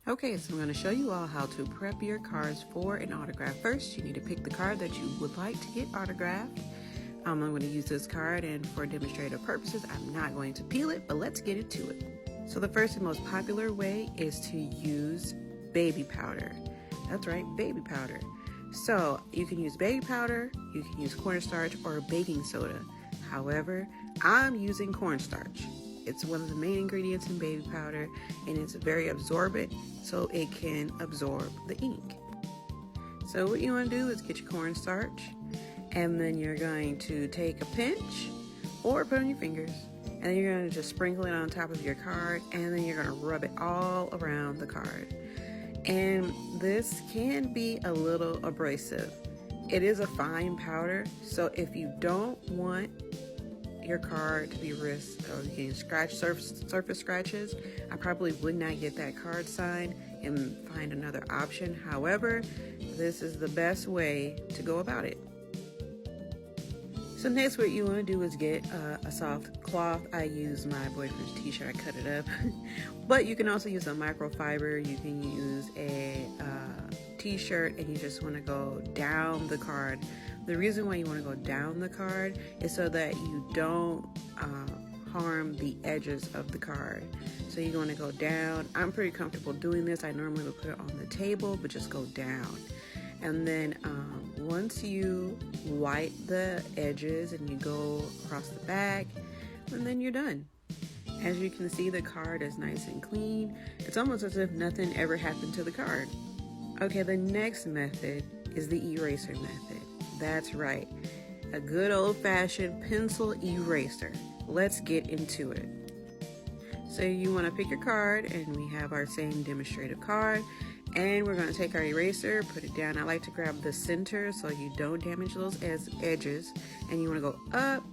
Okay, so I'm going to show you all how to prep your cards for an autograph. First, you need to pick the card that you would like to get autographed. I'm going to use this card, and for demonstrative purposes, I'm not going to peel it, but let's get into it. So the first and most popular way is to use baby powder. That's right, baby powder. So you can use baby powder, you can use cornstarch, or baking soda. However, I'm using cornstarch. It's one of the main ingredients in baby powder, and it's very absorbent, so it can absorb the ink. So what you want to do is get your cornstarch, and then you're going to take a pinch or put on your fingers, and then you're going to just sprinkle it on top of your card, and then you're going to rub it all around the card. And this can be a little abrasive. It is a fine powder, so if you don't want your card to be risked of getting surface scratches, I probably would not get that card signed and find another option. However, this is the best way to go about it. So next, what you want to do is get a soft cloth. I use my boyfriend's t-shirt, I cut it up. But you can also use a microfiber. You can use a t-shirt, and you just want to go down the card. The reason why you want to go down the card is so that you don't harm the edges of the card. So you're going to go down. I'm pretty comfortable doing this. I normally would put it on the table, but just go down. And then once you wipe the edges and you go across the back, and then you're done. As you can see, the card is nice and clean. It's almost as if nothing ever happened to the card. Okay, the next method is the eraser method. That's right, a good old-fashioned pencil eraser. Let's get into it. So you want to pick your card, and we have our same demonstrative card, and we're going to take our eraser, put it down. I like to grab the center so you don't damage those edges, and you want to go up,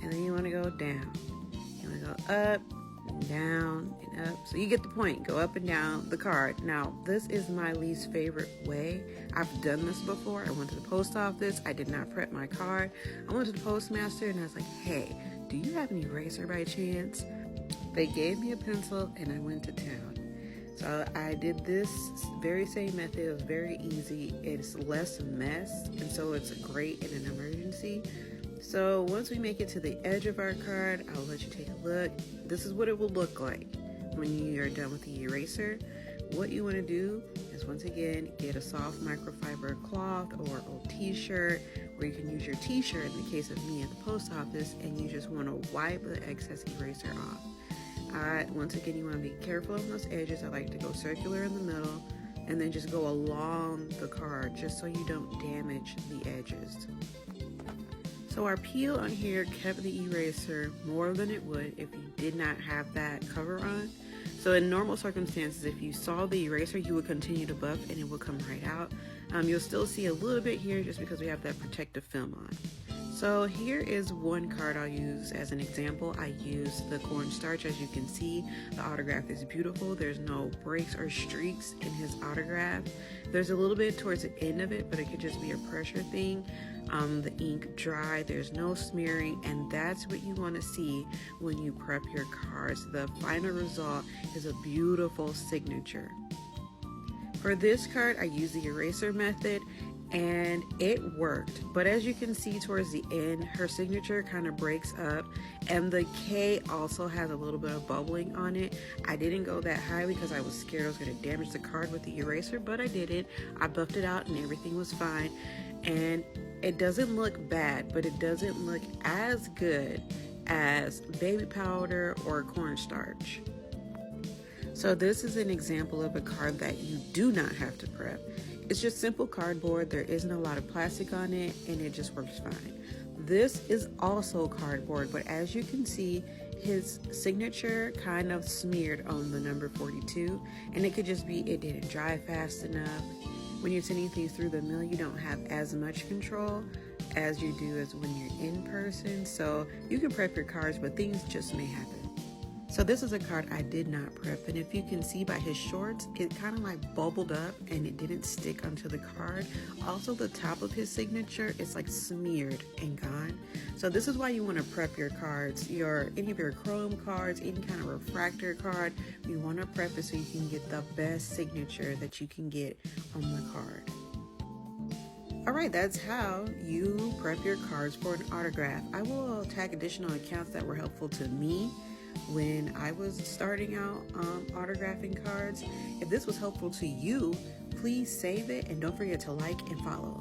and then you want to go down. You want to go up and down and up. So you get the point. Go up and down the card. Now, this is my least favorite way. I've done this before. I went to the post office. I did not prep my card. I went to the postmaster, and I was like, hey, do you have an eraser by chance? They gave me a pencil, and I went to town. So I did this very same method. It was very easy. It's less mess, and so it's great in an emergency. So once we make it to the edge of our card, I'll let you take a look. This is what it will look like when you're done with the eraser. What you want to do is, once again, get a soft microfiber cloth or old t-shirt, or you can use your t-shirt in the case of me at the post office, and you just want to wipe the excess eraser off. Once again, you want to be careful on those edges. I like to go circular in the middle, and then just go along the card just so you don't damage the edges. So our peel on here kept the eraser more than it would if you did not have that cover on. So in normal circumstances, if you saw the eraser, you would continue to buff and it would come right out. You'll still see a little bit here just because we have that protective film on. So here is one card I'll use as an example. I use the cornstarch. As you can see, the autograph is beautiful. There's no breaks or streaks in his autograph. There's a little bit towards the end of it, but it could just be a pressure thing. The ink dry, there's no smearing, and that's what you want to see when you prep your cards. The final result is a beautiful signature. For this card, I use the eraser method, and it worked. But as you can see towards the end, her signature kind of breaks up, and the K also has a little bit of bubbling on it. I didn't go that high because I was scared I was going to damage the card with the eraser, but I didn't. I buffed it out and everything was fine. And it doesn't look bad, but it doesn't look as good as baby powder or cornstarch. So this is an example of a card that you do not have to prep. It's just simple cardboard. There isn't a lot of plastic on it, and it just works fine. This is also cardboard, but as you can see, his signature kind of smeared on the number 42, and it could just be it didn't dry fast enough. When you're sending things through the mail, you don't have as much control as you do as when you're in person. So you can prep your cards, but things just may happen. So this is a card I did not prep, and if you can see by his shorts, it kind of like bubbled up and it didn't stick onto the card. Also, the top of his signature is like smeared and gone. So this is why you want to prep your cards, any of your chrome cards, any kind of refractor card. You want to prep it so you can get the best signature that you can get on the card. All right, that's how you prep your cards for an autograph. I will tag additional accounts that were helpful to me when I was starting out autographing cards. If this was helpful to you, please save it and don't forget to like and follow.